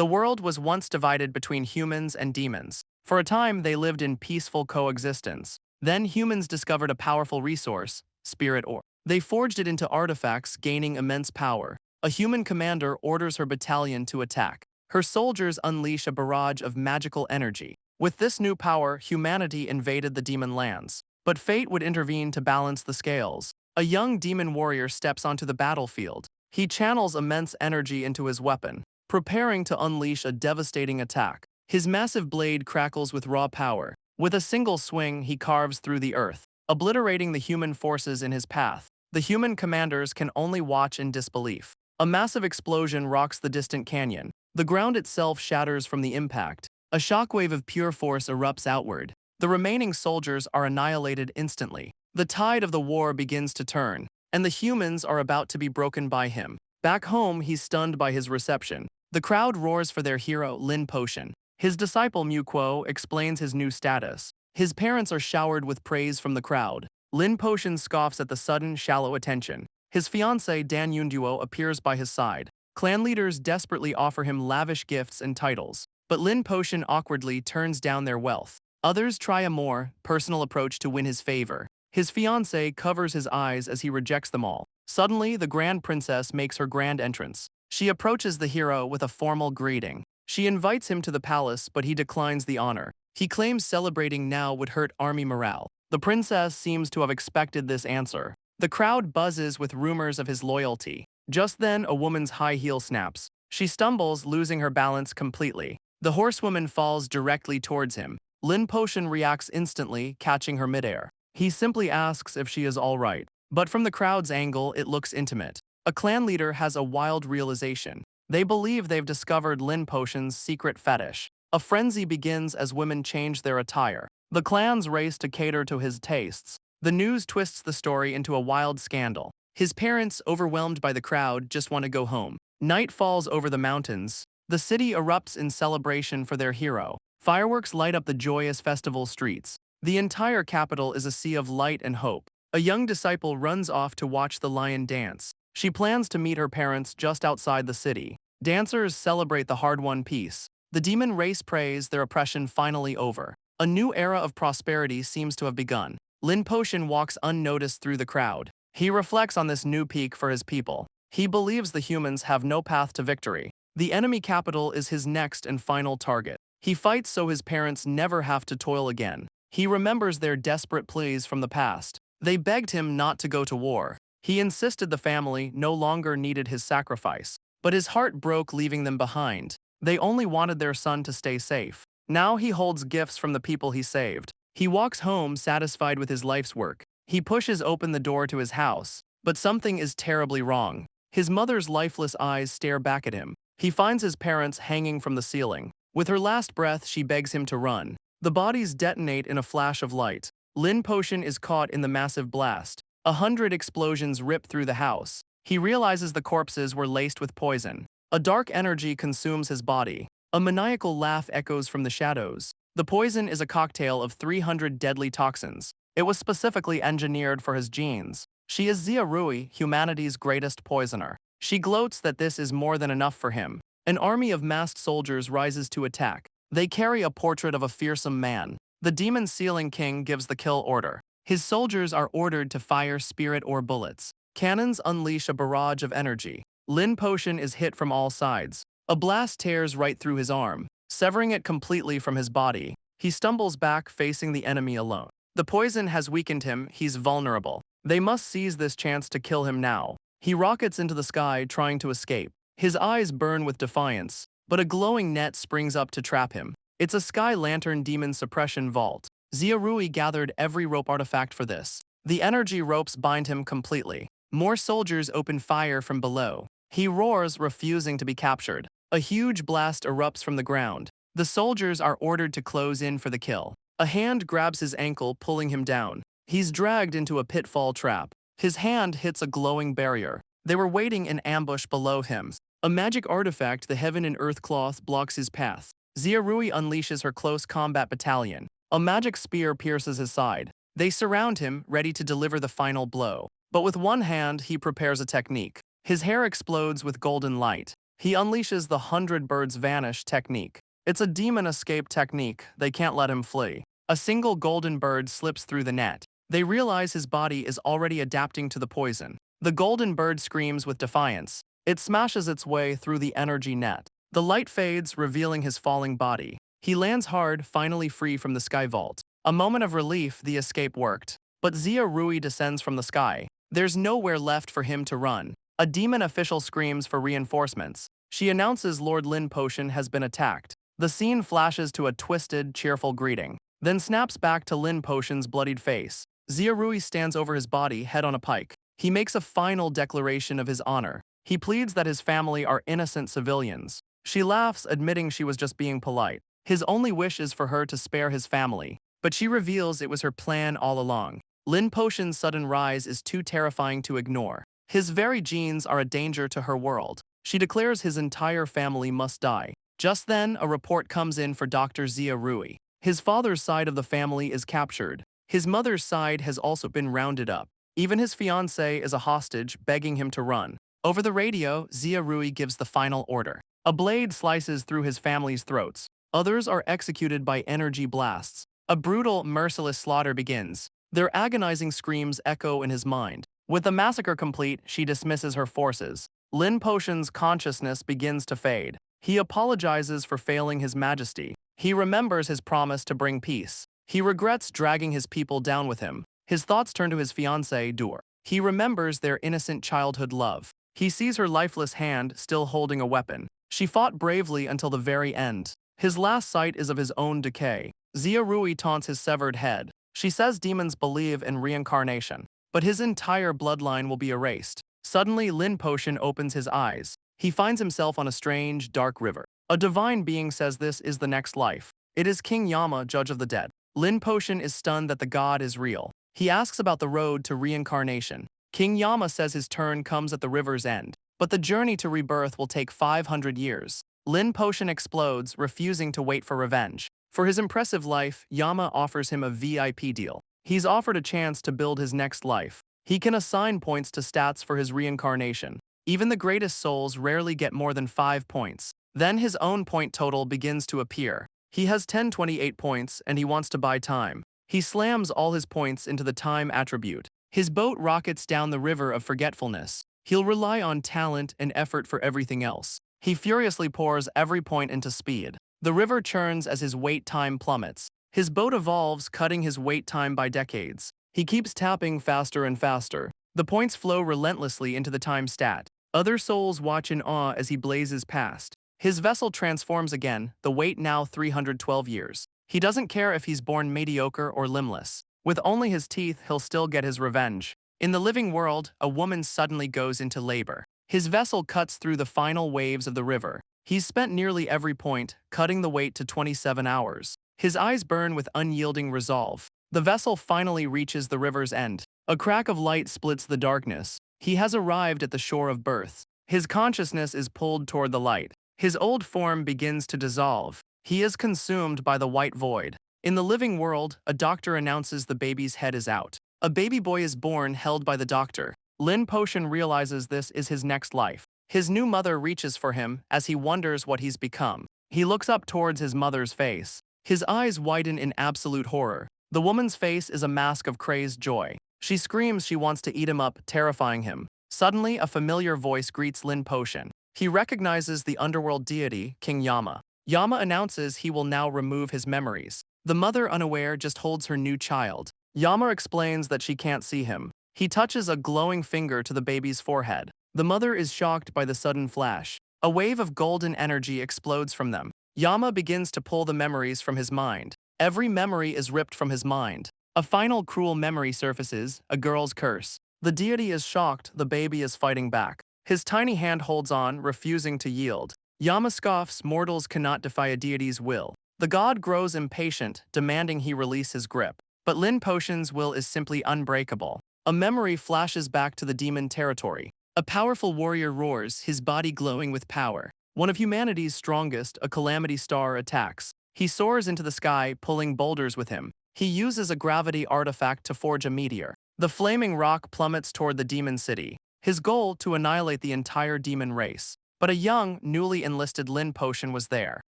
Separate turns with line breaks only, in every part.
The world was once divided between humans and demons. For a time, they lived in peaceful coexistence. Then humans discovered a powerful resource, spirit ore. They forged it into artifacts, gaining immense power. A human commander orders her battalion to attack. Her soldiers unleash a barrage of magical energy. With this new power, humanity invaded the demon lands. But fate would intervene to balance the scales. A young demon warrior steps onto the battlefield. He channels immense energy into his weapon, preparing to unleash a devastating attack. His massive blade crackles with raw power. With a single swing, he carves through the earth, obliterating the human forces in his path. The human commanders can only watch in disbelief. A massive explosion rocks the distant canyon. The ground itself shatters from the impact. A shockwave of pure force erupts outward. The remaining soldiers are annihilated instantly. The tide of the war begins to turn, and the humans are about to be broken by him. Back home, he's stunned by his reception. The crowd roars for their hero, Lin Potion. His disciple Mu Kuo explains his new status. His parents are showered with praise from the crowd. Lin Potion scoffs at the sudden, shallow attention. His fiancée Dan Yunduo appears by his side. Clan leaders desperately offer him lavish gifts and titles, but Lin Potion awkwardly turns down their wealth. Others try a more personal approach to win his favor. His fiancée covers his eyes as he rejects them all. Suddenly, the Grand Princess makes her grand entrance. She approaches the hero with a formal greeting. She invites him to the palace, but he declines the honor. He claims celebrating now would hurt army morale. The princess seems to have expected this answer. The crowd buzzes with rumors of his loyalty. Just then, a woman's high heel snaps. She stumbles, losing her balance completely. The horsewoman falls directly towards him. Lin Potion reacts instantly, catching her midair. He simply asks if she is all right. But from the crowd's angle, it looks intimate. A clan leader has a wild realization. They believe they've discovered Lin Potion's secret fetish. A frenzy begins as women change their attire. The clans race to cater to his tastes. The news twists the story into a wild scandal. His parents, overwhelmed by the crowd, just want to go home. Night falls over the mountains. The city erupts in celebration for their hero. Fireworks light up the joyous festival streets. The entire capital is a sea of light and hope. A young disciple runs off to watch the lion dance. She plans to meet her parents just outside the city. Dancers celebrate the hard-won peace. The demon race prays their oppression finally over. A new era of prosperity seems to have begun. Lin Potion walks unnoticed through the crowd. He reflects on this new peak for his people. He believes the humans have no path to victory. The enemy capital is his next and final target. He fights so his parents never have to toil again. He remembers their desperate pleas from the past. They begged him not to go to war. He insisted the family no longer needed his sacrifice. But his heart broke, leaving them behind. They only wanted their son to stay safe. Now he holds gifts from the people he saved. He walks home satisfied with his life's work. He pushes open the door to his house. But something is terribly wrong. His mother's lifeless eyes stare back at him. He finds his parents hanging from the ceiling. With her last breath, she begs him to run. The bodies detonate in a flash of light. Lin Potion is caught in the massive blast. 100 explosions rip through the house. He realizes the corpses were laced with poison. A dark energy consumes his body. A maniacal laugh echoes from the shadows. The poison is a cocktail of 300 deadly toxins. It was specifically engineered for his genes. She is Xia Rui, humanity's greatest poisoner. She gloats that this is more than enough for him. An army of masked soldiers rises to attack. They carry a portrait of a fearsome man. The demon ceiling king gives the kill order. His soldiers are ordered to fire spirit or bullets. Cannons unleash a barrage of energy. Lin Potion is hit from all sides. A blast tears right through his arm, severing it completely from his body. He stumbles back, facing the enemy alone. The poison has weakened him. He's vulnerable. They must seize this chance to kill him now. He rockets into the sky, trying to escape. His eyes burn with defiance, but a glowing net springs up to trap him. It's a sky lantern demon suppression vault. Xia Rui gathered every rope artifact for this. The energy ropes bind him completely. More soldiers open fire from below. He roars, refusing to be captured. A huge blast erupts from the ground. The soldiers are ordered to close in for the kill. A hand grabs his ankle, pulling him down. He's dragged into a pitfall trap. His hand hits a glowing barrier. They were waiting in ambush below him. A magic artifact, the Heaven and Earth Cloth, blocks his path. Xia Rui unleashes her close combat battalion. A magic spear pierces his side. They surround him, ready to deliver the final blow. But with one hand, he prepares a technique. His hair explodes with golden light. He unleashes the 100 birds vanish technique. It's a demon escape technique, they can't let him flee. A single golden bird slips through the net. They realize his body is already adapting to the poison. The golden bird screams with defiance. It smashes its way through the energy net. The light fades, revealing his falling body. He lands hard, finally free from the sky vault. A moment of relief, the escape worked. But Xia Rui descends from the sky. There's nowhere left for him to run. A demon official screams for reinforcements. She announces Lord Lin Potion has been attacked. The scene flashes to a twisted, cheerful greeting, then snaps back to Lin Potion's bloodied face. Xia Rui stands over his body, head on a pike. He makes a final declaration of his honor. He pleads that his family are innocent civilians. She laughs, admitting she was just being polite. His only wish is for her to spare his family, but she reveals it was her plan all along. Lin Potion's sudden rise is too terrifying to ignore. His very genes are a danger to her world. She declares his entire family must die. Just then, a report comes in for Dr. Xia Rui. His father's side of the family is captured. His mother's side has also been rounded up. Even his fiancée is a hostage, begging him to run. Over the radio, Xia Rui gives the final order. A blade slices through his family's throats. Others are executed by energy blasts. A brutal, merciless slaughter begins. Their agonizing screams echo in his mind. With the massacre complete, she dismisses her forces. Lin Potion's consciousness begins to fade. He apologizes for failing his majesty. He remembers his promise to bring peace. He regrets dragging his people down with him. His thoughts turn to his fiancée, Dur. He remembers their innocent childhood love. He sees her lifeless hand still holding a weapon. She fought bravely until the very end. His last sight is of his own decay. Xia Rui taunts his severed head. She says demons believe in reincarnation, but his entire bloodline will be erased. Suddenly, Lin Potion opens his eyes. He finds himself on a strange, dark river. A divine being says this is the next life. It is King Yama, judge of the dead. Lin Potion is stunned that the god is real. He asks about the road to reincarnation. King Yama says his turn comes at the river's end, but the journey to rebirth will take 500 years. Lin Potion explodes, refusing to wait for revenge. For his impressive life, Yama offers him a VIP deal. He's offered a chance to build his next life. He can assign points to stats for his reincarnation. Even the greatest souls rarely get more than 5 points. Then his own point total begins to appear. He has 1028 points, and he wants to buy time. He slams all his points into the time attribute. His boat rockets down the river of forgetfulness. He'll rely on talent and effort for everything else. He furiously pours every point into speed. The river churns as his wait time plummets. His boat evolves, cutting his wait time by decades. He keeps tapping faster and faster. The points flow relentlessly into the time stat. Other souls watch in awe as he blazes past. His vessel transforms again, the wait now 312 years. He doesn't care if he's born mediocre or limbless. With only his teeth, he'll still get his revenge. In the living world, a woman suddenly goes into labor. His vessel cuts through the final waves of the river. He's spent nearly every point, cutting the wait to 27 hours. His eyes burn with unyielding resolve. The vessel finally reaches the river's end. A crack of light splits the darkness. He has arrived at the shore of birth. His consciousness is pulled toward the light. His old form begins to dissolve. He is consumed by the white void. In the living world, a doctor announces the baby's head is out. A baby boy is born, held by the doctor. Lin Potion realizes this is his next life. His new mother reaches for him as he wonders what he's become. He looks up towards his mother's face. His eyes widen in absolute horror. The woman's face is a mask of crazed joy. She screams she wants to eat him up, terrifying him. Suddenly, a familiar voice greets Lin Potion. He recognizes the underworld deity, King Yama. Yama announces he will now remove his memories. The mother, unaware, just holds her new child. Yama explains that she can't see him. He touches a glowing finger to the baby's forehead. The mother is shocked by the sudden flash. A wave of golden energy explodes from them. Yama begins to pull the memories from his mind. Every memory is ripped from his mind. A final cruel memory surfaces, a girl's curse. The deity is shocked, the baby is fighting back. His tiny hand holds on, refusing to yield. Yama scoffs, mortals cannot defy a deity's will. The god grows impatient, demanding he release his grip. But Lin Potion's will is simply unbreakable. A memory flashes back to the demon territory. A powerful warrior roars, his body glowing with power. One of humanity's strongest, a calamity star, attacks. He soars into the sky, pulling boulders with him. He uses a gravity artifact to forge a meteor. The flaming rock plummets toward the demon city. His goal, to annihilate the entire demon race. But a young, newly enlisted Lin Potion was there.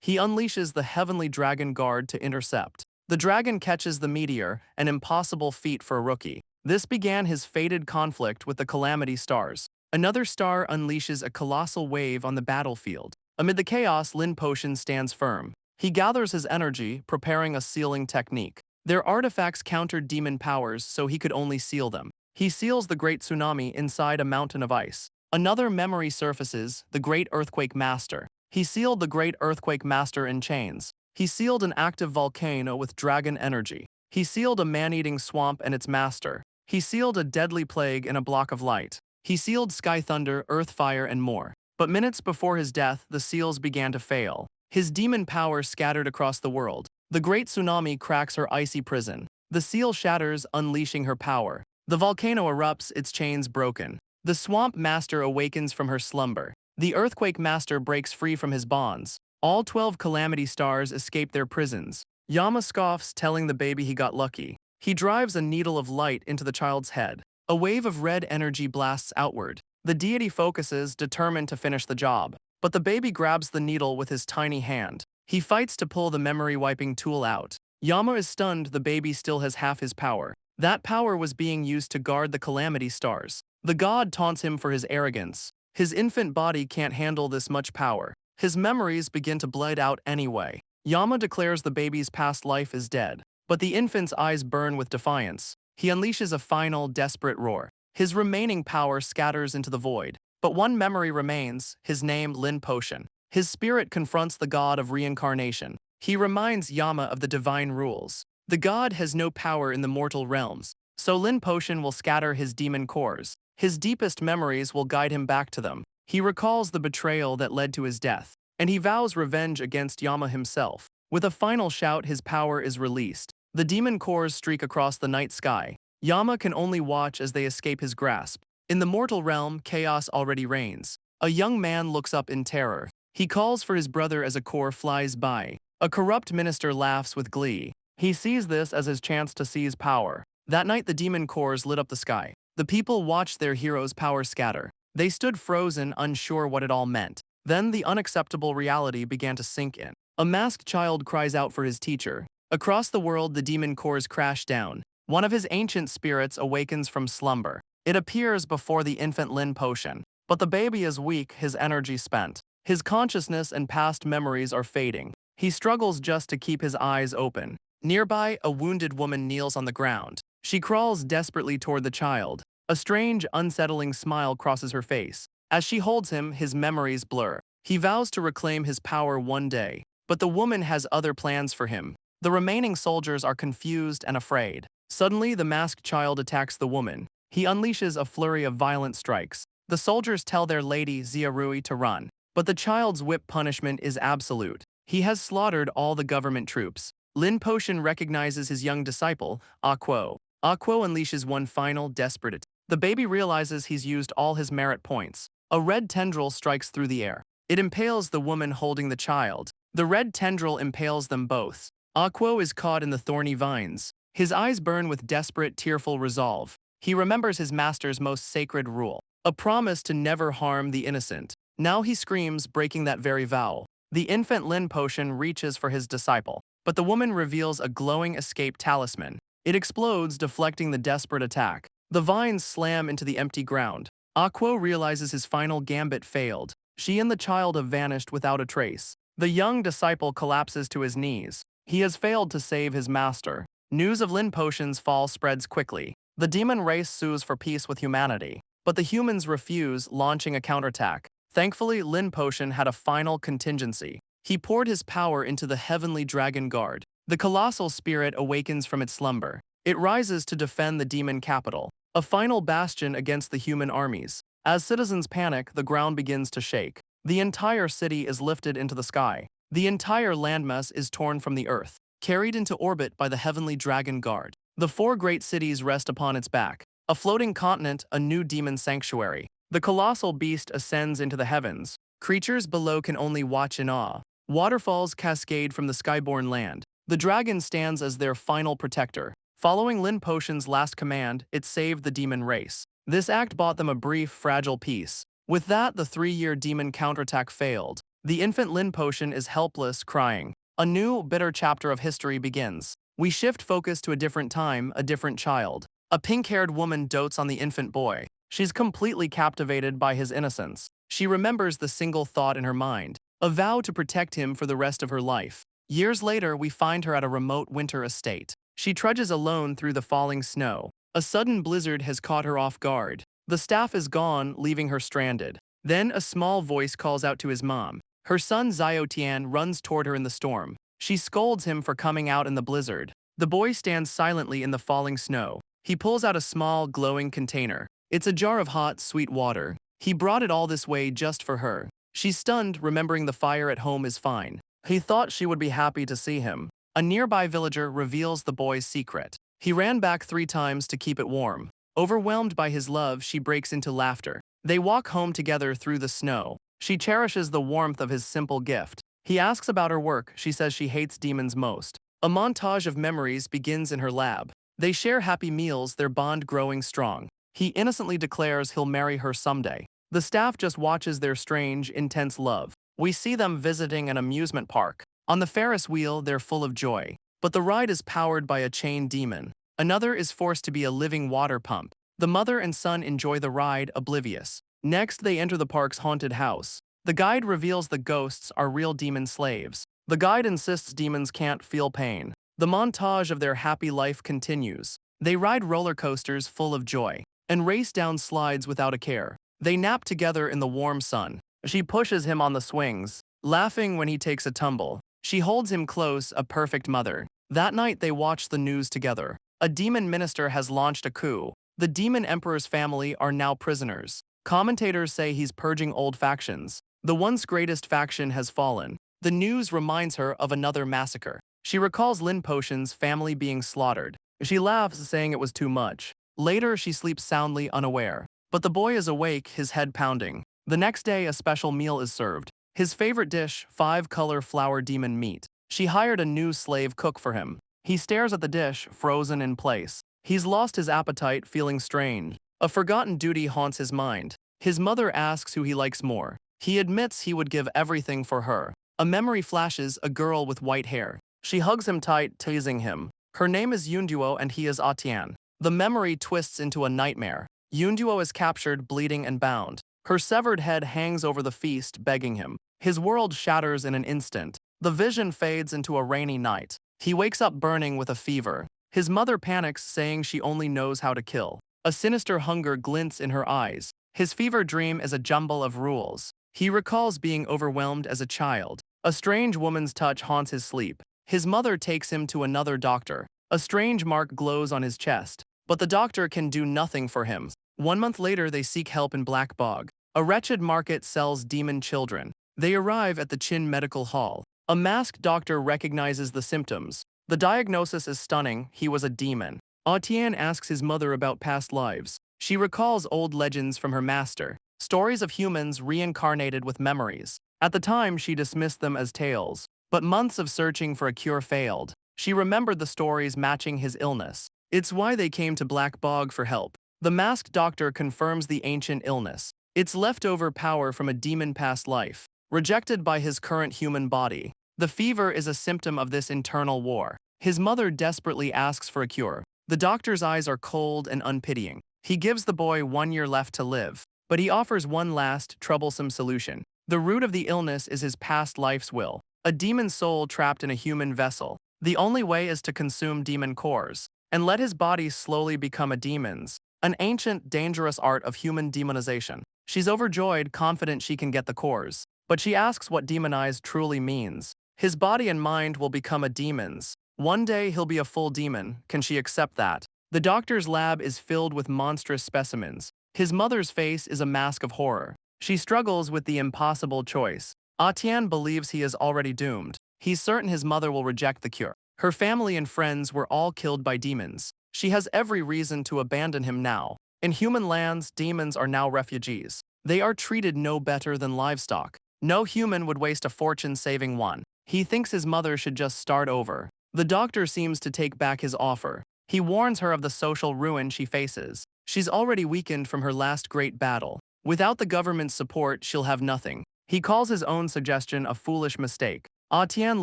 He unleashes the Heavenly Dragon Guard to intercept. The dragon catches the meteor, an impossible feat for a rookie. This began his fated conflict with the Calamity Stars. Another star unleashes a colossal wave on the battlefield. Amid the chaos, Lin Potion stands firm. He gathers his energy, preparing a sealing technique. Their artifacts countered demon powers, so he could only seal them. He seals the Great Tsunami inside a mountain of ice. Another memory surfaces, the Great Earthquake Master. He sealed the Great Earthquake Master in chains. He sealed an active volcano with dragon energy. He sealed a man-eating swamp and its master. He sealed a deadly plague in a block of light. He sealed sky thunder, earth fire, and more. But minutes before his death, the seals began to fail. His demon power scattered across the world. The Great Tsunami cracks her icy prison. The seal shatters, unleashing her power. The volcano erupts, its chains broken. The Swamp Master awakens from her slumber. The Earthquake Master breaks free from his bonds. All 12 Calamity Stars escape their prisons. Yama scoffs, telling the baby he got lucky. He drives a needle of light into the child's head. A wave of red energy blasts outward. The deity focuses, determined to finish the job. But the baby grabs the needle with his tiny hand. He fights to pull the memory-wiping tool out. Yama is stunned, the baby still has half his power. That power was being used to guard the Calamity Stars. The god taunts him for his arrogance. His infant body can't handle this much power. His memories begin to bleed out anyway. Yama declares the baby's past life is dead. But the infant's eyes burn with defiance. He unleashes a final, desperate roar. His remaining power scatters into the void. But one memory remains, his name Lin Potion. His spirit confronts the god of reincarnation. He reminds Yama of the divine rules. The god has no power in the mortal realms, so Lin Potion will scatter his demon cores. His deepest memories will guide him back to them. He recalls the betrayal that led to his death, and he vows revenge against Yama himself. With a final shout, his power is released. The demon cores streak across the night sky. Yama can only watch as they escape his grasp. In the mortal realm, chaos already reigns. A young man looks up in terror. He calls for his brother as a core flies by. A corrupt minister laughs with glee. He sees this as his chance to seize power. That night, the demon cores lit up the sky. The people watched their hero's power scatter. They stood frozen, unsure what it all meant. Then the unacceptable reality began to sink in. A masked child cries out for his teacher. Across the world, the demon cores crash down. One of his ancient spirits awakens from slumber. It appears before the infant Lin Potion. But the baby is weak, his energy spent. His consciousness and past memories are fading. He struggles just to keep his eyes open. Nearby, a wounded woman kneels on the ground. She crawls desperately toward the child. A strange, unsettling smile crosses her face. As she holds him, his memories blur. He vows to reclaim his power one day. But the woman has other plans for him. The remaining soldiers are confused and afraid. Suddenly, the masked child attacks the woman. He unleashes a flurry of violent strikes. The soldiers tell their lady, Ziarui, to run. But the child's whip punishment is absolute. He has slaughtered all the government troops. Lin Potion recognizes his young disciple, Aquo. Aquo unleashes one final, desperate attack. The baby realizes he's used all his merit points. A red tendril strikes through the air. It impales the woman holding the child. The red tendril impales them both. Aquo is caught in the thorny vines. His eyes burn with desperate, tearful resolve. He remembers his master's most sacred rule, a promise to never harm the innocent. Now he screams, breaking that very vow. The infant Lin Potion reaches for his disciple, but the woman reveals a glowing escape talisman. It explodes, deflecting the desperate attack. The vines slam into the empty ground. Aquo realizes his final gambit failed. She and the child have vanished without a trace. The young disciple collapses to his knees. He has failed to save his master. News of Lin Potion's fall spreads quickly. The demon race sues for peace with humanity, but the humans refuse, launching a counterattack. Thankfully, Lin Potion had a final contingency. He poured his power into the Heavenly Dragon Guard. The colossal spirit awakens from its slumber. It rises to defend the demon capital, a final bastion against the human armies. As citizens panic, the ground begins to shake. The entire city is lifted into the sky. The entire landmass is torn from the earth, carried into orbit by the Heavenly Dragon Guard. The four great cities rest upon its back. A floating continent, a new demon sanctuary. The colossal beast ascends into the heavens. Creatures below can only watch in awe. Waterfalls cascade from the skyborn land. The dragon stands as their final protector. Following Lin Potion's last command, it saved the demon race. This act bought them a brief, fragile peace. With that, the 3-year demon counterattack failed. The infant Lin Potion is helpless, crying. A new, bitter chapter of history begins. We shift focus to a different time, a different child. A pink-haired woman dotes on the infant boy. She's completely captivated by his innocence. She remembers the single thought in her mind, a vow to protect him for the rest of her life. Years later, we find her at a remote winter estate. She trudges alone through the falling snow. A sudden blizzard has caught her off guard. The staff is gone, leaving her stranded. Then a small voice calls out to his mom. Her son Xiao Tian runs toward her in the storm. She scolds him for coming out in the blizzard. The boy stands silently in the falling snow. He pulls out a small, glowing container. It's a jar of hot, sweet water. He brought it all this way just for her. She's stunned, remembering the fire at home is fine. He thought she would be happy to see him. A nearby villager reveals the boy's secret. He ran back 3 times to keep it warm. Overwhelmed by his love, she breaks into laughter. They walk home together through the snow. She cherishes the warmth of his simple gift. He asks about her work. She says she hates demons most. A montage of memories begins in her lab. They share happy meals, their bond growing strong. He innocently declares he'll marry her someday. The staff just watches their strange, intense love. We see them visiting an amusement park. On the Ferris wheel, they're full of joy. But the ride is powered by a chained demon. Another is forced to be a living water pump. The mother and son enjoy the ride, oblivious. Next, they enter the park's haunted house. The guide reveals the ghosts are real demon slaves. The guide insists demons can't feel pain. The montage of their happy life continues. They ride roller coasters full of joy and race down slides without a care. They nap together in the warm sun. She pushes him on the swings, laughing when he takes a tumble. She holds him close, a perfect mother. That night, they watch the news together. A demon minister has launched a coup. The demon emperor's family are now prisoners. Commentators say he's purging old factions. The once greatest faction has fallen. The news reminds her of another massacre. She recalls Lin Potion's family being slaughtered. She laughs, saying it was too much. Later, she sleeps soundly, unaware. But the boy is awake, his head pounding. The next day, a special meal is served. His favorite dish, 5-color flower demon meat. She hired a new slave cook for him. He stares at the dish, frozen in place. He's lost his appetite, feeling strange. A forgotten duty haunts his mind. His mother asks who he likes more. He admits he would give everything for her. A memory flashes, a girl with white hair. She hugs him tight, teasing him. Her name is Yunduo and he is Atian. The memory twists into a nightmare. Yunduo is captured, bleeding and bound. Her severed head hangs over the feast, begging him. His world shatters in an instant. The vision fades into a rainy night. He wakes up burning with a fever. His mother panics, saying she only knows how to kill. A sinister hunger glints in her eyes. His fever dream is a jumble of rules. He recalls being overwhelmed as a child. A strange woman's touch haunts his sleep. His mother takes him to another doctor. A strange mark glows on his chest. But the doctor can do nothing for him. 1 month later, they seek help in Black Bog. A wretched market sells demon children. They arrive at the Chin Medical Hall. A masked doctor recognizes the symptoms. The diagnosis is stunning: he was a demon. Atian asks his mother about past lives. She recalls old legends from her master, stories of humans reincarnated with memories. At the time, she dismissed them as tales. But months of searching for a cure failed. She remembered the stories matching his illness. It's why they came to Black Bog for help. The masked doctor confirms the ancient illness. It's leftover power from a demon past life, rejected by his current human body. The fever is a symptom of this internal war. His mother desperately asks for a cure. The doctor's eyes are cold and unpitying. He gives the boy 1 year left to live, but he offers one last, troublesome solution. The root of the illness is his past life's will, a demon soul trapped in a human vessel. The only way is to consume demon cores, and let his body slowly become a demon's, an ancient, dangerous art of human demonization. She's overjoyed, confident she can get the cores, but she asks what demonized truly means. His body and mind will become a demon's. One day he'll be a full demon. Can she accept that? The doctor's lab is filled with monstrous specimens. His mother's face is a mask of horror. She struggles with the impossible choice. Atian believes he is already doomed. He's certain his mother will reject the cure. Her family and friends were all killed by demons. She has every reason to abandon him now. In human lands, demons are now refugees. They are treated no better than livestock. No human would waste a fortune saving one. He thinks his mother should just start over. The doctor seems to take back his offer. He warns her of the social ruin she faces. She's already weakened from her last great battle. Without the government's support, she'll have nothing. He calls his own suggestion a foolish mistake. Tian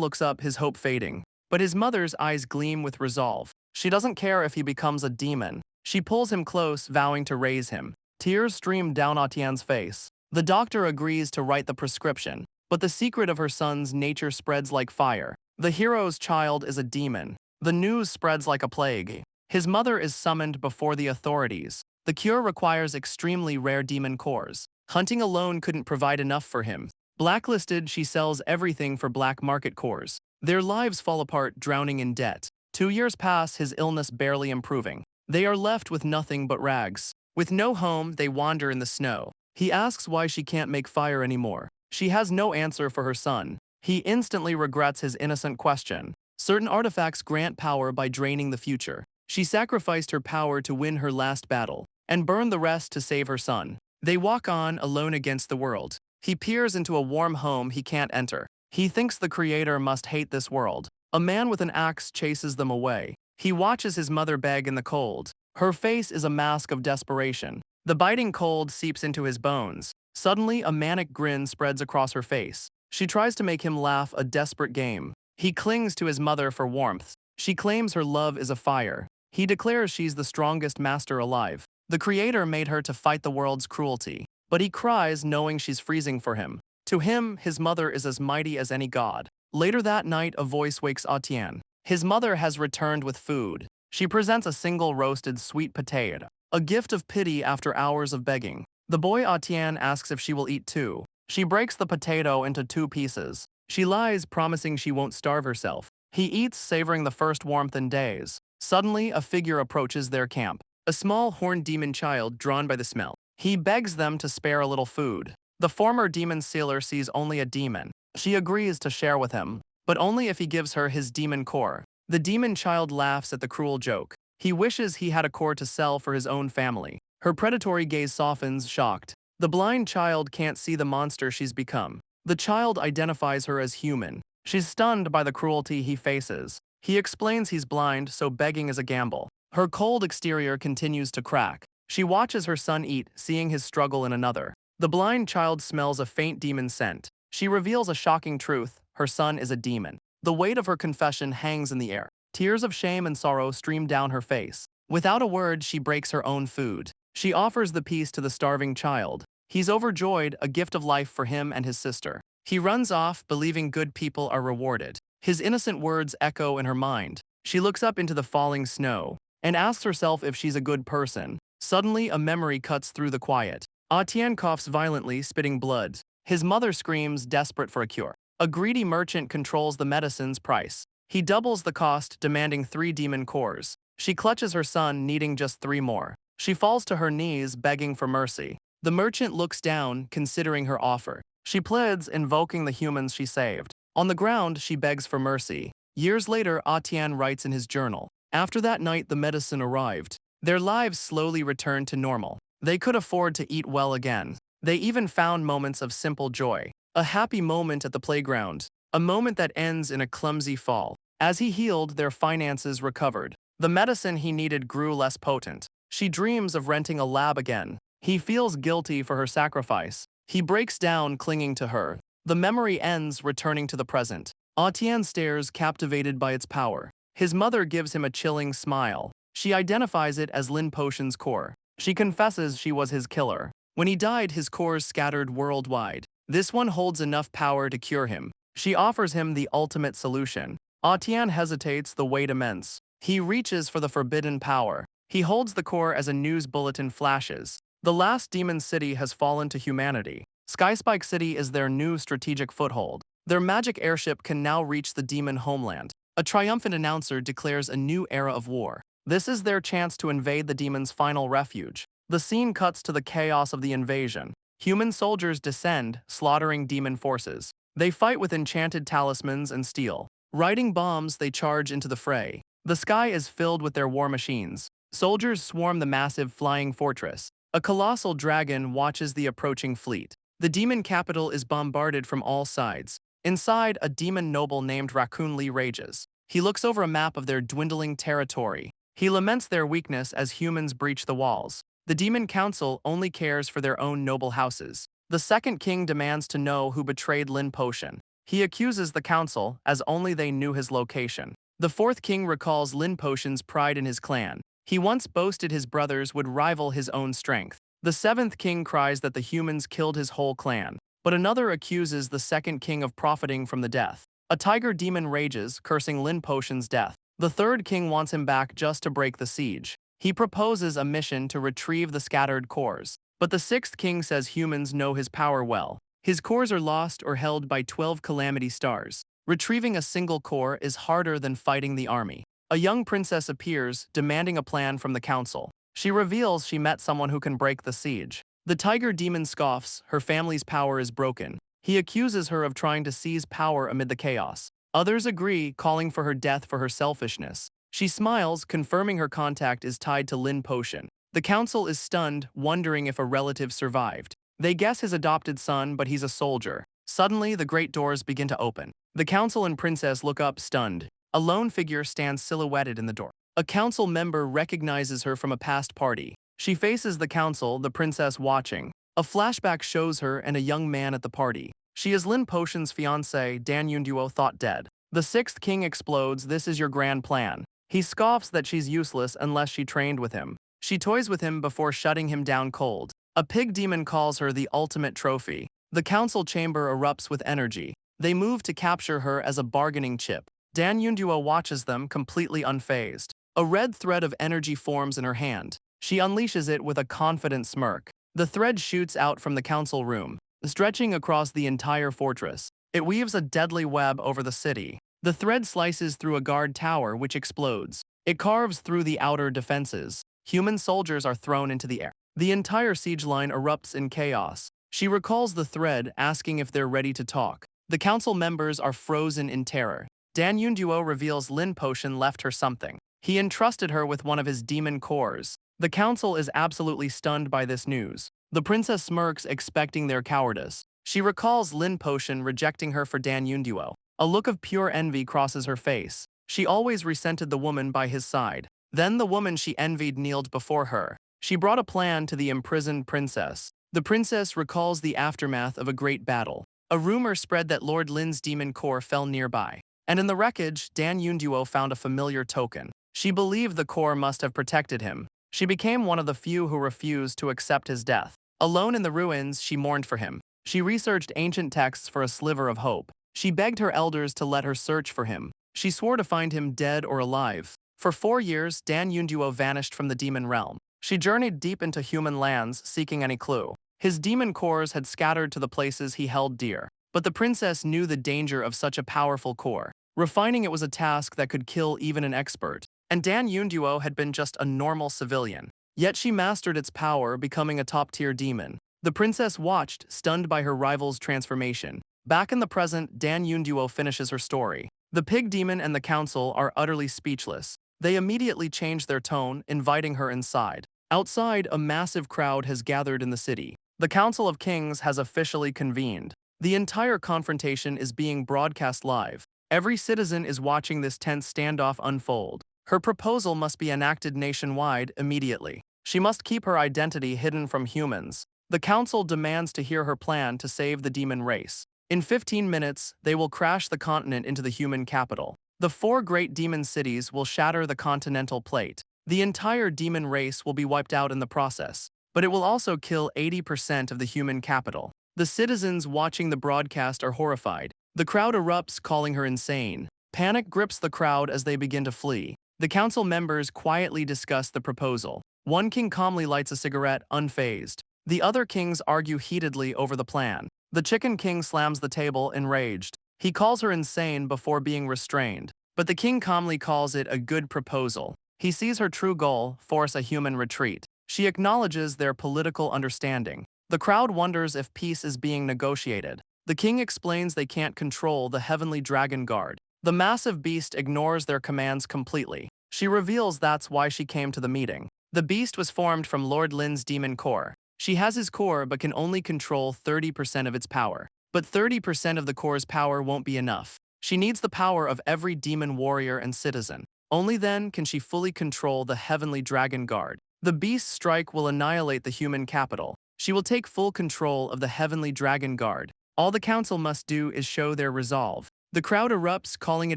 looks up, his hope fading. But his mother's eyes gleam with resolve. She doesn't care if he becomes a demon. She pulls him close, vowing to raise him. Tears stream down Tian's face. The doctor agrees to write the prescription, but the secret of her son's nature spreads like fire. The hero's child is a demon. The news spreads like a plague. His mother is summoned before the authorities. The cure requires extremely rare demon cores. Hunting alone couldn't provide enough for him. Blacklisted, she sells everything for black market cores. Their lives fall apart, drowning in debt. 2 years pass, his illness barely improving. They are left with nothing but rags. With no home, they wander in the snow. He asks why she can't make fire anymore. She has no answer for her son. He instantly regrets his innocent question. Certain artifacts grant power by draining the future. She sacrificed her power to win her last battle, and burned the rest to save her son. They walk on, alone against the world. He peers into a warm home he can't enter. He thinks the creator must hate this world. A man with an axe chases them away. He watches his mother beg in the cold. Her face is a mask of desperation. The biting cold seeps into his bones. Suddenly, a manic grin spreads across her face. She tries to make him laugh, a desperate game. He clings to his mother for warmth. She claims her love is a fire. He declares she's the strongest master alive. The creator made her to fight the world's cruelty. But he cries, knowing she's freezing for him. To him, his mother is as mighty as any god. Later that night, a voice wakes Tian. His mother has returned with food. She presents a single roasted sweet potato, a gift of pity after hours of begging. The boy Tian asks if she will eat too. She breaks the potato into 2 pieces. She lies, promising she won't starve herself. He eats, savoring the first warmth in days. Suddenly, a figure approaches their camp. A small horned demon child drawn by the smell. He begs them to spare a little food. The former demon sealer sees only a demon. She agrees to share with him, but only if he gives her his demon core. The demon child laughs at the cruel joke. He wishes he had a core to sell for his own family. Her predatory gaze softens, shocked. The blind child can't see the monster she's become. The child identifies her as human. She's stunned by the cruelty he faces. He explains he's blind, so begging is a gamble. Her cold exterior continues to crack. She watches her son eat, seeing his struggle in another. The blind child smells a faint demon scent. She reveals a shocking truth: her son is a demon. The weight of her confession hangs in the air. Tears of shame and sorrow stream down her face. Without a word, she breaks her own food. She offers the piece to the starving child. He's overjoyed, a gift of life for him and his sister. He runs off, believing good people are rewarded. His innocent words echo in her mind. She looks up into the falling snow and asks herself if she's a good person. Suddenly, a memory cuts through the quiet. Tian coughs violently, spitting blood. His mother screams, desperate for a cure. A greedy merchant controls the medicine's price. He doubles the cost, demanding 3 demon cores. She clutches her son, needing just 3 more. She falls to her knees, begging for mercy. The merchant looks down, considering her offer. She pleads, invoking the humans she saved. On the ground, she begs for mercy. Years later, Tian writes in his journal. After that night, the medicine arrived. Their lives slowly returned to normal. They could afford to eat well again. They even found moments of simple joy. A happy moment at the playground. A moment that ends in a clumsy fall. As he healed, their finances recovered. The medicine he needed grew less potent. She dreams of renting a lab again. He feels guilty for her sacrifice. He breaks down, clinging to her. The memory ends, returning to the present. Tian stares, captivated by its power. His mother gives him a chilling smile. She identifies it as Lin Potion's core. She confesses she was his killer. When he died, his cores scattered worldwide. This one holds enough power to cure him. She offers him the ultimate solution. Tian hesitates, the weight immense. He reaches for the forbidden power. He holds the core as a news bulletin flashes. The last demon city has fallen to humanity. Skyspike City is their new strategic foothold. Their magic airship can now reach the demon homeland. A triumphant announcer declares a new era of war. This is their chance to invade the demon's final refuge. The scene cuts to the chaos of the invasion. Human soldiers descend, slaughtering demon forces. They fight with enchanted talismans and steel. Riding bombs, they charge into the fray. The sky is filled with their war machines. Soldiers swarm the massive flying fortress. A colossal dragon watches the approaching fleet. The demon capital is bombarded from all sides. Inside, a demon noble named Raccoon Lee rages. He looks over a map of their dwindling territory. He laments their weakness as humans breach the walls. The Demon Council only cares for their own noble houses. The second king demands to know who betrayed Lin Potion. He accuses the council, as only they knew his location. The fourth king recalls Lin Potion's pride in his clan. He once boasted his brothers would rival his own strength. The seventh king cries that the humans killed his whole clan, but another accuses the second king of profiting from the death. A tiger demon rages, cursing Lin Potion's death. The third king wants him back just to break the siege. He proposes a mission to retrieve the scattered cores. But the sixth king says humans know his power well. His cores are lost or held by 12 calamity stars. Retrieving a single core is harder than fighting the army. A young princess appears, demanding a plan from the council. She reveals she met someone who can break the siege. The tiger demon scoffs, her family's power is broken. He accuses her of trying to seize power amid the chaos. Others agree, calling for her death for her selfishness. She smiles, confirming her contact is tied to Lin Potion. The council is stunned, wondering if a relative survived. They guess his adopted son, but he's a soldier. Suddenly, the great doors begin to open. The council and princess look up, stunned. A lone figure stands silhouetted in the door. A council member recognizes her from a past party. She faces the council, the princess watching. A flashback shows her and a young man at the party. She is Lin Potion's fiancé, Dan Yunduo, thought dead. The sixth king explodes, "This is your grand plan." He scoffs that she's useless unless she trained with him. She toys with him before shutting him down cold. A pig demon calls her the ultimate trophy. The council chamber erupts with energy. They move to capture her as a bargaining chip. Dan Yunduo watches them, completely unfazed. A red thread of energy forms in her hand. She unleashes it with a confident smirk. The thread shoots out from the council room, stretching across the entire fortress. It weaves a deadly web over the city. The thread slices through a guard tower, which explodes. It carves through the outer defenses. Human soldiers are thrown into the air. The entire siege line erupts in chaos. She recalls the thread, asking if they're ready to talk. The council members are frozen in terror. Dan Yunduo reveals Lin Potion left her something. He entrusted her with one of his demon cores. The council is absolutely stunned by this news. The princess smirks, expecting their cowardice. She recalls Lin Potion rejecting her for Dan Yunduo. A look of pure envy crosses her face. She always resented the woman by his side. Then the woman she envied kneeled before her. She brought a plan to the imprisoned princess. The princess recalls the aftermath of a great battle. A rumor spread that Lord Lin's demon core fell nearby. And in the wreckage, Dan Yunduo found a familiar token. She believed the core must have protected him. She became one of the few who refused to accept his death. Alone in the ruins, she mourned for him. She researched ancient texts for a sliver of hope. She begged her elders to let her search for him. She swore to find him dead or alive. For 4 years, Dan Yunduo vanished from the demon realm. She journeyed deep into human lands, seeking any clue. His demon cores had scattered to the places he held dear. But the princess knew the danger of such a powerful core. Refining it was a task that could kill even an expert. And Dan Yunduo had been just a normal civilian. Yet she mastered its power, becoming a top-tier demon. The princess watched, stunned by her rival's transformation. Back in the present, Dan Yunduo finishes her story. The pig demon and the council are utterly speechless. They immediately change their tone, inviting her inside. Outside, a massive crowd has gathered in the city. The Council of Kings has officially convened. The entire confrontation is being broadcast live. Every citizen is watching this tense standoff unfold. Her proposal must be enacted nationwide immediately. She must keep her identity hidden from humans. The council demands to hear her plan to save the demon race. In 15 minutes, they will crash the continent into the human capital. The 4 great demon cities will shatter the continental plate. The entire demon race will be wiped out in the process, but it will also kill 80% of the human capital. The citizens watching the broadcast are horrified. The crowd erupts, calling her insane. Panic grips the crowd as they begin to flee. The council members quietly discuss the proposal. One king calmly lights a cigarette, unfazed. The other kings argue heatedly over the plan. The chicken king slams the table, enraged. He calls her insane before being restrained. But the king calmly calls it a good proposal. He sees her true goal, force a human retreat. She acknowledges their political understanding. The crowd wonders if peace is being negotiated. The king explains they can't control the heavenly dragon guard. The massive beast ignores their commands completely. She reveals that's why she came to the meeting. The beast was formed from Lord Lin's demon core. She has his core but can only control 30% of its power. But 30% of the core's power won't be enough. She needs the power of every demon warrior and citizen. Only then can she fully control the heavenly dragon guard. The beast's strike will annihilate the human capital. She will take full control of the heavenly dragon guard. All the council must do is show their resolve. The crowd erupts, calling it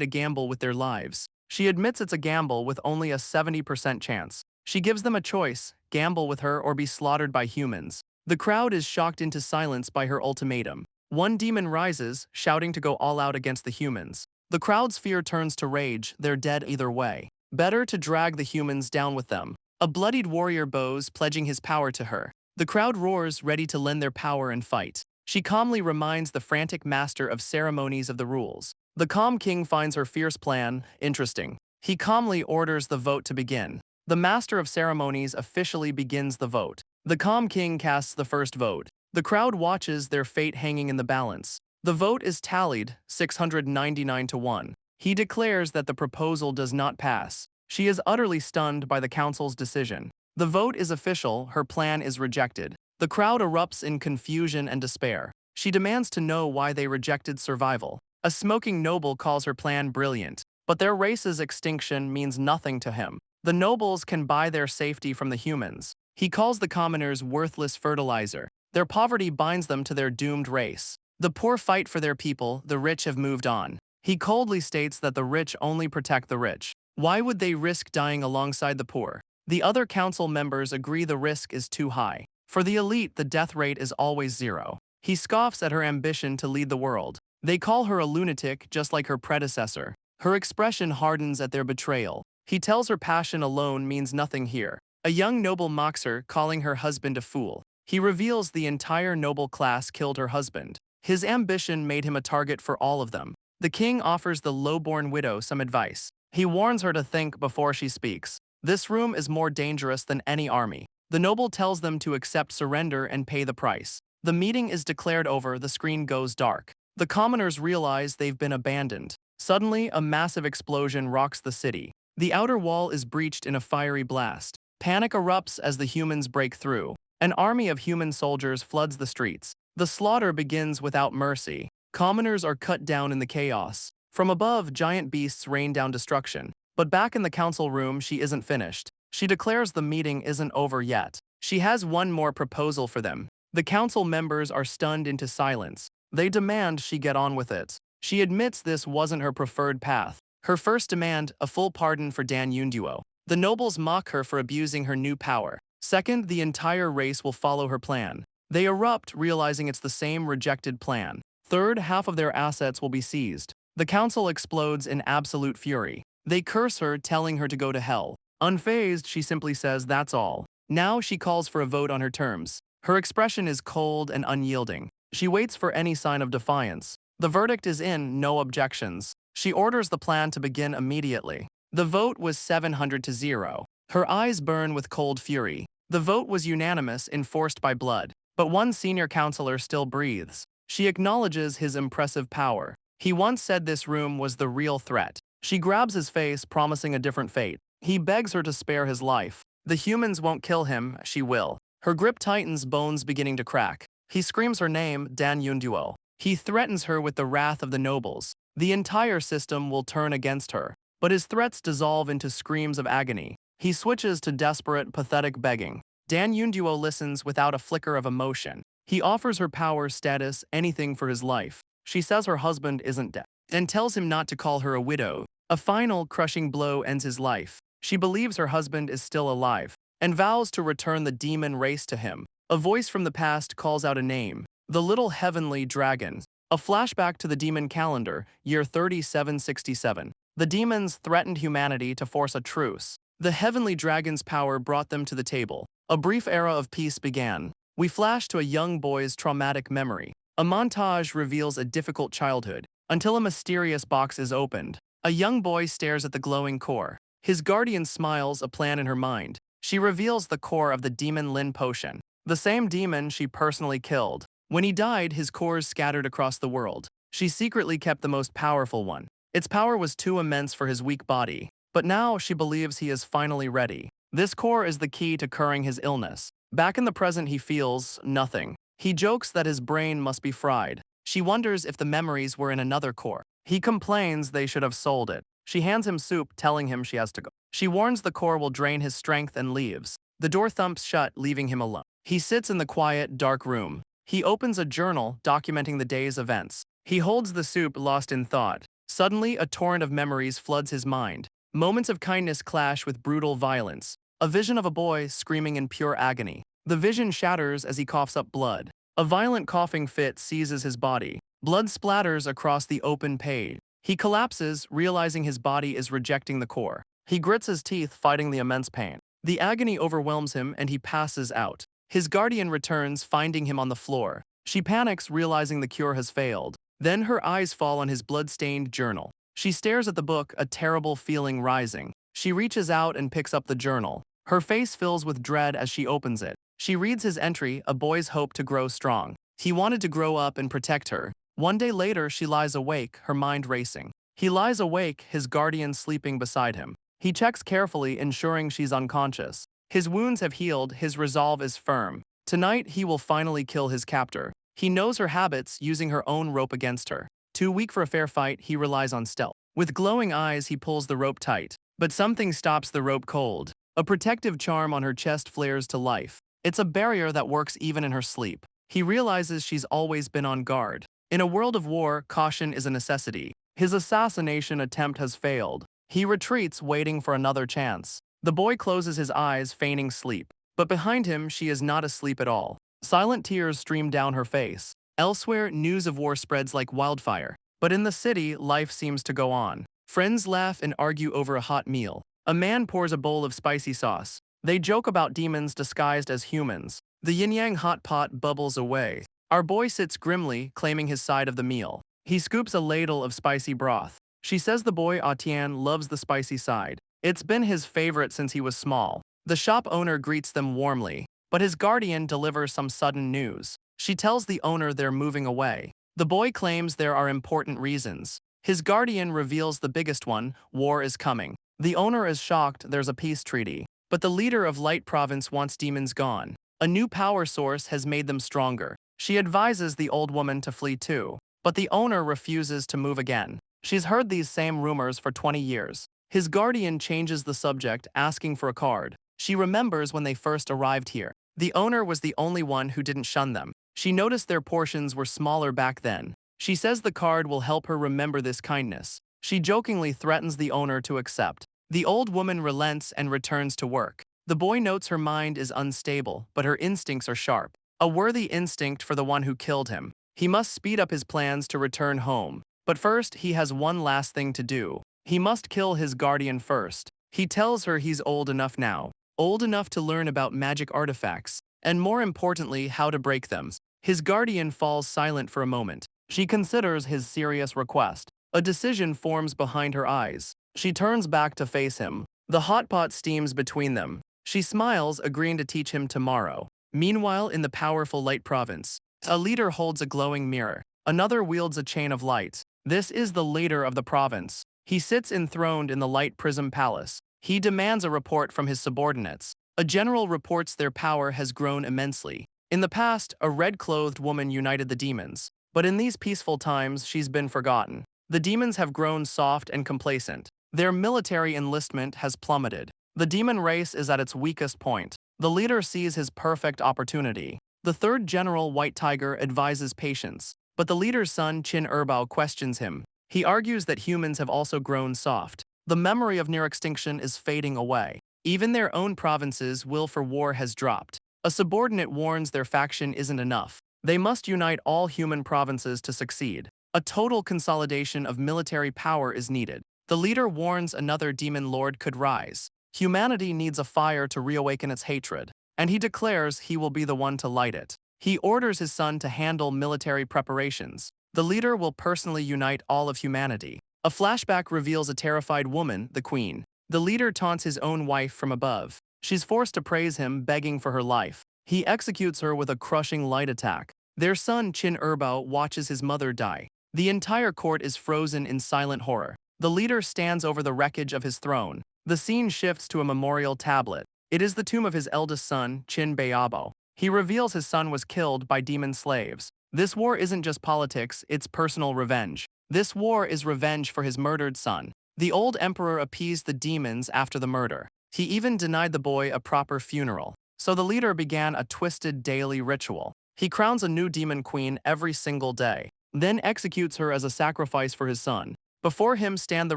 a gamble with their lives. She admits it's a gamble with only a 70% chance. She gives them a choice: gamble with her or be slaughtered by humans. The crowd is shocked into silence by her ultimatum. One demon rises, shouting to go all out against the humans. The crowd's fear turns to rage. They're dead either way. Better to drag the humans down with them. A bloodied warrior bows, pledging his power to her. The crowd roars, ready to lend their power and fight. She calmly reminds the frantic master of ceremonies of the rules. The calm king finds her fierce plan interesting. He calmly orders the vote to begin. The master of ceremonies officially begins the vote. The calm king casts the first vote. The crowd watches, their fate hanging in the balance. The vote is tallied, 699 to 1. He declares that the proposal does not pass. She is utterly stunned by the council's decision. The vote is official, her plan is rejected. The crowd erupts in confusion and despair. She demands to know why they rejected survival. A smoking noble calls her plan brilliant, but their race's extinction means nothing to him. The nobles can buy their safety from the humans. He calls the commoners worthless fertilizer. Their poverty binds them to their doomed race. The poor fight for their people, the rich have moved on. He coldly states that the rich only protect the rich. Why would they risk dying alongside the poor? The other council members agree the risk is too high. For the elite, the death rate is always 0. He scoffs at her ambition to lead the world. They call her a lunatic, just like her predecessor. Her expression hardens at their betrayal. He tells her passion alone means nothing here. A young noble mocks her, calling her husband a fool. He reveals the entire noble class killed her husband. His ambition made him a target for all of them. The king offers the low-born widow some advice. He warns her to think before she speaks. This room is more dangerous than any army. The noble tells them to accept surrender and pay the price. The meeting is declared over, the screen goes dark. The commoners realize they've been abandoned. Suddenly, a massive explosion rocks the city. The outer wall is breached in a fiery blast. Panic erupts as the humans break through. An army of human soldiers floods the streets. The slaughter begins without mercy. Commoners are cut down in the chaos. From above, giant beasts rain down destruction. But back in the council room, she isn't finished. She declares the meeting isn't over yet. She has one more proposal for them. The council members are stunned into silence. They demand she get on with it. She admits this wasn't her preferred path. Her first demand, a full pardon for Dan Yunduo. The nobles mock her for abusing her new power. Second, the entire race will follow her plan. They erupt, realizing it's the same rejected plan. Third, half of their assets will be seized. The council explodes in absolute fury. They curse her, telling her to go to hell. Unfazed, she simply says that's all. Now she calls for a vote on her terms. Her expression is cold and unyielding. She waits for any sign of defiance. The verdict is in, no objections. She orders the plan to begin immediately. The vote was 700 to 0. Her eyes burn with cold fury. The vote was unanimous, enforced by blood. But one senior counselor still breathes. She acknowledges his impressive power. He once said this room was the real threat. She grabs his face, promising a different fate. He begs her to spare his life. The humans won't kill him, she will. Her grip tightens, bones beginning to crack. He screams her name, Dan Yunduo. He threatens her with the wrath of the nobles. The entire system will turn against her. But his threats dissolve into screams of agony. He switches to desperate, pathetic begging. Dan Yunduo listens without a flicker of emotion. He offers her power, status, anything for his life. She says her husband isn't dead, and tells him not to call her a widow. A final, crushing blow ends his life. She believes her husband is still alive, and vows to return the demon race to him. A voice from the past calls out a name. The little heavenly dragon. A flashback to the demon calendar, year 3767. The demons threatened humanity to force a truce. The heavenly dragon's power brought them to the table. A brief era of peace began. We flash to a young boy's traumatic memory. A montage reveals a difficult childhood, until a mysterious box is opened. A young boy stares at the glowing core. His guardian smiles, a plan in her mind. She reveals the core of the demon Lin potion, the same demon she personally killed. When he died, his cores scattered across the world. She secretly kept the most powerful one. Its power was too immense for his weak body. But now she believes he is finally ready. This core is the key to curing his illness. Back in the present, he feels nothing. He jokes that his brain must be fried. She wonders if the memories were in another core. He complains they should have sold it. She hands him soup, telling him she has to go. She warns the core will drain his strength and leaves. The door thumps shut, leaving him alone. He sits in the quiet, dark room. He opens a journal documenting the day's events. He holds the soup, lost in thought. Suddenly, a torrent of memories floods his mind. Moments of kindness clash with brutal violence. A vision of a boy screaming in pure agony. The vision shatters as he coughs up blood. A violent coughing fit seizes his body. Blood splatters across the open page. He collapses, realizing his body is rejecting the core. He grits his teeth, fighting the immense pain. The agony overwhelms him and he passes out. His guardian returns, finding him on the floor. She panics, realizing the cure has failed. Then her eyes fall on his blood-stained journal. She stares at the book, a terrible feeling rising. She reaches out and picks up the journal. Her face fills with dread as she opens it. She reads his entry, a boy's hope to grow strong. He wanted to grow up and protect her. One day later, she lies awake, her mind racing. He lies awake, his guardian sleeping beside him. He checks carefully, ensuring she's unconscious. His wounds have healed, his resolve is firm. Tonight, he will finally kill his captor. He knows her habits, using her own rope against her. Too weak for a fair fight, he relies on stealth. With glowing eyes, he pulls the rope tight. But something stops the rope cold. A protective charm on her chest flares to life. It's a barrier that works even in her sleep. He realizes she's always been on guard. In a world of war, caution is a necessity. His assassination attempt has failed. He retreats, waiting for another chance. The boy closes his eyes, feigning sleep. But behind him, she is not asleep at all. Silent tears stream down her face. Elsewhere, news of war spreads like wildfire. But in the city, life seems to go on. Friends laugh and argue over a hot meal. A man pours a bowl of spicy sauce. They joke about demons disguised as humans. The yin-yang hot pot bubbles away. Our boy sits grimly, claiming his side of the meal. He scoops a ladle of spicy broth. She says the boy Atian loves the spicy side. It's been his favorite since he was small. The shop owner greets them warmly, but his guardian delivers some sudden news. She tells the owner they're moving away. The boy claims there are important reasons. His guardian reveals the biggest one: war is coming. The owner is shocked, there's a peace treaty. But the leader of Light Province wants demons gone. A new power source has made them stronger. She advises the old woman to flee too. But the owner refuses to move again. She's heard these same rumors for 20 years. His guardian changes the subject, asking for a card. She remembers when they first arrived here. The owner was the only one who didn't shun them. She noticed their portions were smaller back then. She says the card will help her remember this kindness. She jokingly threatens the owner to accept. The old woman relents and returns to work. The boy notes her mind is unstable, but her instincts are sharp. A worthy instinct for the one who killed him. He must speed up his plans to return home. But first, he has one last thing to do. He must kill his guardian first. He tells her he's old enough now. Old enough to learn about magic artifacts, and more importantly, how to break them. His guardian falls silent for a moment. She considers his serious request. A decision forms behind her eyes. She turns back to face him. The hot pot steams between them. She smiles, agreeing to teach him tomorrow. Meanwhile, in the powerful Light Province, a leader holds a glowing mirror. Another wields a chain of light. This is the leader of the province. He sits enthroned in the Light Prism Palace. He demands a report from his subordinates. A general reports their power has grown immensely. In the past, a red-clothed woman united the demons. But in these peaceful times, she's been forgotten. The demons have grown soft and complacent. Their military enlistment has plummeted. The demon race is at its weakest point. The leader sees his perfect opportunity. The third general, White Tiger, advises patience. But the leader's son, Qin Erbao, questions him. He argues that humans have also grown soft. The memory of near extinction is fading away. Even their own province's will for war has dropped. A subordinate warns their faction isn't enough. They must unite all human provinces to succeed. A total consolidation of military power is needed. The leader warns another demon lord could rise. Humanity needs a fire to reawaken its hatred, and he declares he will be the one to light it. He orders his son to handle military preparations. The leader will personally unite all of humanity. A flashback reveals a terrified woman, the queen. The leader taunts his own wife from above. She's forced to praise him, begging for her life. He executes her with a crushing light attack. Their son, Qin Erbao, watches his mother die. The entire court is frozen in silent horror. The leader stands over the wreckage of his throne. The scene shifts to a memorial tablet. It is the tomb of his eldest son, Qin Beabo. He reveals his son was killed by demon slaves. This war isn't just politics, it's personal revenge. This war is revenge for his murdered son. The old emperor appeased the demons after the murder. He even denied the boy a proper funeral. So the leader began a twisted daily ritual. He crowns a new demon queen every single day, then executes her as a sacrifice for his son. Before him stand the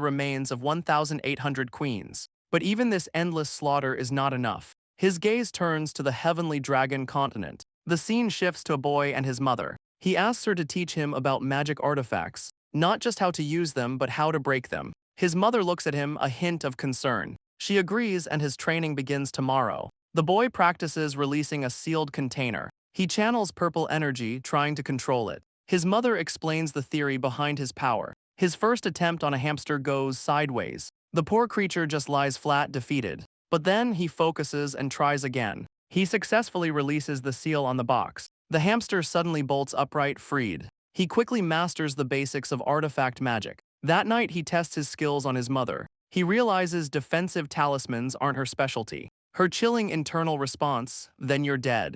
remains of 1,800 queens. But even this endless slaughter is not enough. His gaze turns to the heavenly dragon continent. The scene shifts to a boy and his mother. He asks her to teach him about magic artifacts, not just how to use them but how to break them. His mother looks at him, a hint of concern. She agrees and his training begins tomorrow. The boy practices releasing a sealed container. He channels purple energy, trying to control it. His mother explains the theory behind his power. His first attempt on a hamster goes sideways. The poor creature just lies flat, defeated. But then he focuses and tries again. He successfully releases the seal on the box. The hamster suddenly bolts upright, freed. He quickly masters the basics of artifact magic. That night he tests his skills on his mother. He realizes defensive talismans aren't her specialty. Her chilling internal response, "Then you're dead,"